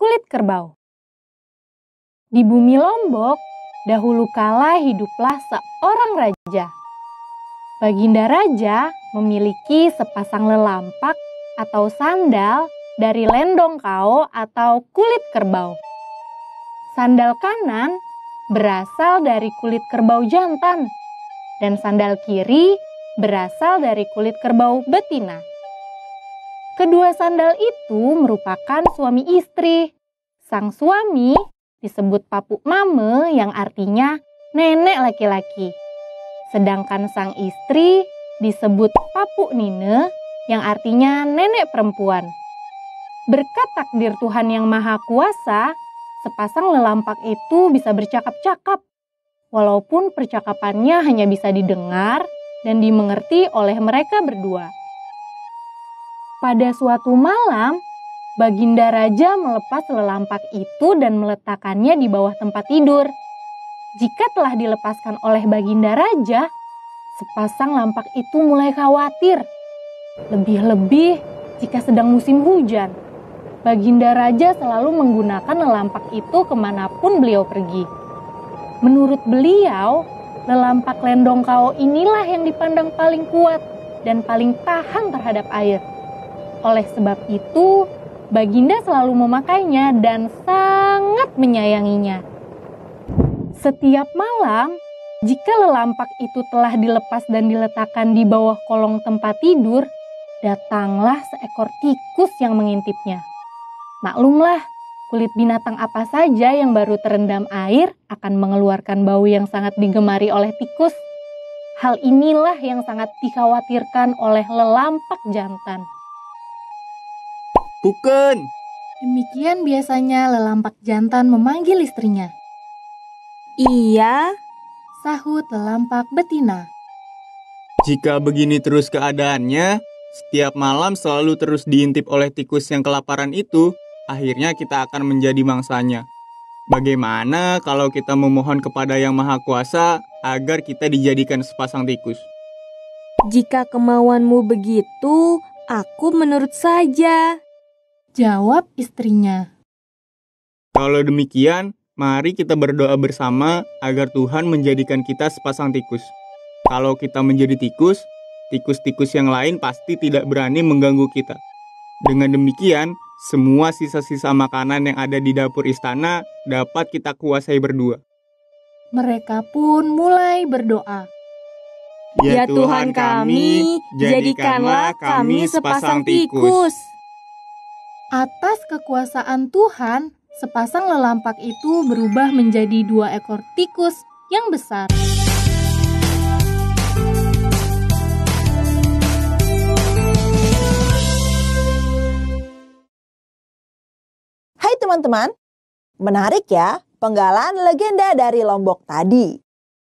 kulit kerbau. Di bumi Lombok, dahulu kala hiduplah seorang raja. Baginda Raja memiliki sepasang lelampak atau sandal dari lendong kao atau kulit kerbau. Sandal kanan berasal dari kulit kerbau jantan dan sandal kiri berasal dari kulit kerbau betina. Kedua sandal itu merupakan suami istri. Sang suami disebut Papuk Mame yang artinya nenek laki-laki. Sedangkan sang istri disebut Papuk Nine yang artinya nenek perempuan. Berkat takdir Tuhan yang Maha Kuasa, sepasang lelampak itu bisa bercakap-cakap. Walaupun percakapannya hanya bisa didengar dan dimengerti oleh mereka berdua. Pada suatu malam, Baginda Raja melepas lelampak itu dan meletakkannya di bawah tempat tidur. Jika telah dilepaskan oleh Baginda Raja, sepasang lampak itu mulai khawatir. Lebih-lebih jika sedang musim hujan. Baginda Raja selalu menggunakan lelampak itu kemanapun beliau pergi. Menurut beliau, lelampak lendong kao inilah yang dipandang paling kuat dan paling tahan terhadap air. Oleh sebab itu, Baginda selalu memakainya dan sangat menyayanginya. Setiap malam, jika lelampak itu telah dilepas dan diletakkan di bawah kolong tempat tidur, datanglah seekor tikus yang mengintipnya. Maklumlah, kulit binatang apa saja yang baru terendam air akan mengeluarkan bau yang sangat digemari oleh tikus. Hal inilah yang sangat dikhawatirkan oleh lelampak jantan. Bukan! Demikian biasanya lelampak jantan memanggil istrinya. Iya, Sahut lelampak betina. Jika begini terus keadaannya, setiap malam selalu terus diintip oleh tikus yang kelaparan itu, akhirnya kita akan menjadi mangsanya. Bagaimana kalau kita memohon kepada Yang Maha Kuasa agar kita dijadikan sepasang tikus? jika kemauanmu begitu, aku menurut saja. Jawab istrinya. Kalau demikian, mari kita berdoa bersama agar Tuhan menjadikan kita sepasang tikus. Kalau kita menjadi tikus, tikus-tikus yang lain pasti tidak berani mengganggu kita. Dengan demikian, semua sisa-sisa makanan yang ada di dapur istana dapat kita kuasai berdua. Mereka pun mulai berdoa. Ya Tuhan kami, jadikanlah kami sepasang tikus. Atas kekuasaan Tuhan, sepasang lelampak itu berubah menjadi 2 ekor tikus yang besar. Hai teman-teman, menarik ya penggalan legenda dari Lombok tadi.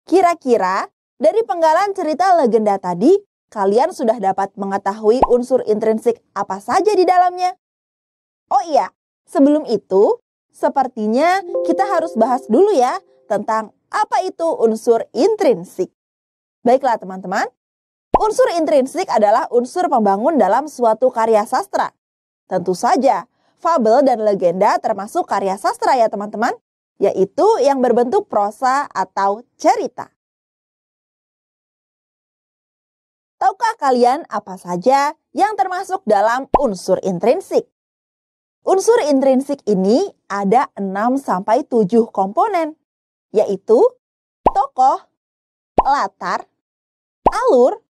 Kira-kira dari penggalan cerita legenda tadi, kalian sudah dapat mengetahui unsur intrinsik apa saja di dalamnya? Oh iya, sebelum itu, sepertinya kita harus bahas dulu ya tentang apa itu unsur intrinsik. Baiklah teman-teman, unsur intrinsik adalah unsur pembangun dalam suatu karya sastra. Tentu saja, fabel dan legenda termasuk karya sastra ya teman-teman, yaitu yang berbentuk prosa atau cerita. Tahukah kalian apa saja yang termasuk dalam unsur intrinsik? Unsur intrinsik ini ada 6-7 komponen, yaitu tokoh, latar, alur,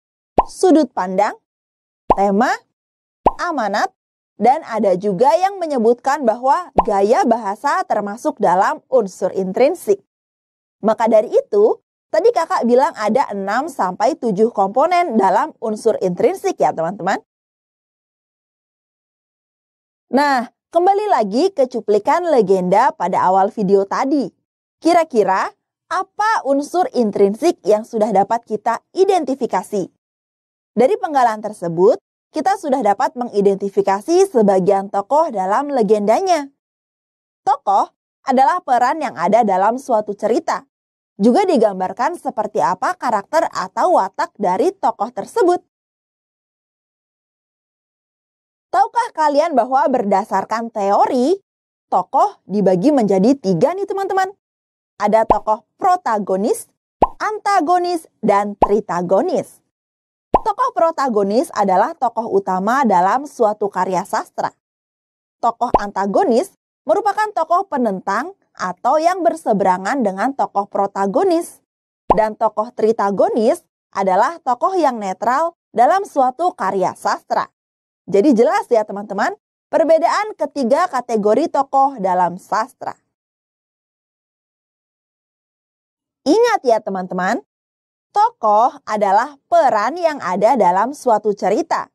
sudut pandang, tema, amanat, dan ada juga yang menyebutkan bahwa gaya bahasa termasuk dalam unsur intrinsik. Maka dari itu, tadi kakak bilang ada 6-7 komponen dalam unsur intrinsik ya teman-teman. Nah, kembali lagi ke cuplikan legenda pada awal video tadi. Kira-kira apa unsur intrinsik yang sudah dapat kita identifikasi? Dari penggalan tersebut, kita sudah dapat mengidentifikasi sebagian tokoh dalam legendanya. Tokoh adalah peran yang ada dalam suatu cerita. Juga digambarkan seperti apa karakter atau watak dari tokoh tersebut. Tahukah kalian bahwa berdasarkan teori, tokoh dibagi menjadi 3 nih teman-teman. Ada tokoh protagonis, antagonis, dan tritagonis. Tokoh protagonis adalah tokoh utama dalam suatu karya sastra. Tokoh antagonis merupakan tokoh penentang atau yang berseberangan dengan tokoh protagonis. Dan tokoh tritagonis adalah tokoh yang netral dalam suatu karya sastra. Jadi jelas ya teman-teman, perbedaan ketiga kategori tokoh dalam sastra. Ingat ya teman-teman, tokoh adalah peran yang ada dalam suatu cerita,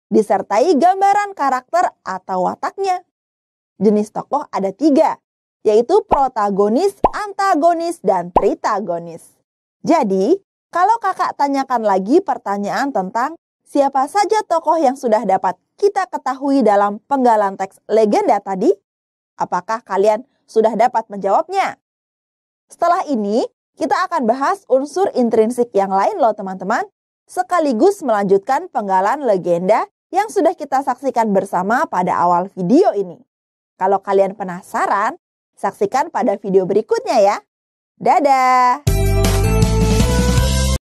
disertai gambaran karakter atau wataknya. Jenis tokoh ada 3, yaitu protagonis, antagonis, dan tritagonis. Jadi, kalau kakak tanyakan lagi pertanyaan tentang siapa saja tokoh yang sudah dapat kita ketahui dalam penggalan teks legenda tadi, apakah kalian sudah dapat menjawabnya? Setelah ini, kita akan bahas unsur intrinsik yang lain loh teman-teman, sekaligus melanjutkan penggalan legenda yang sudah kita saksikan bersama pada awal video ini. Kalau kalian penasaran, saksikan pada video berikutnya ya. Dadah!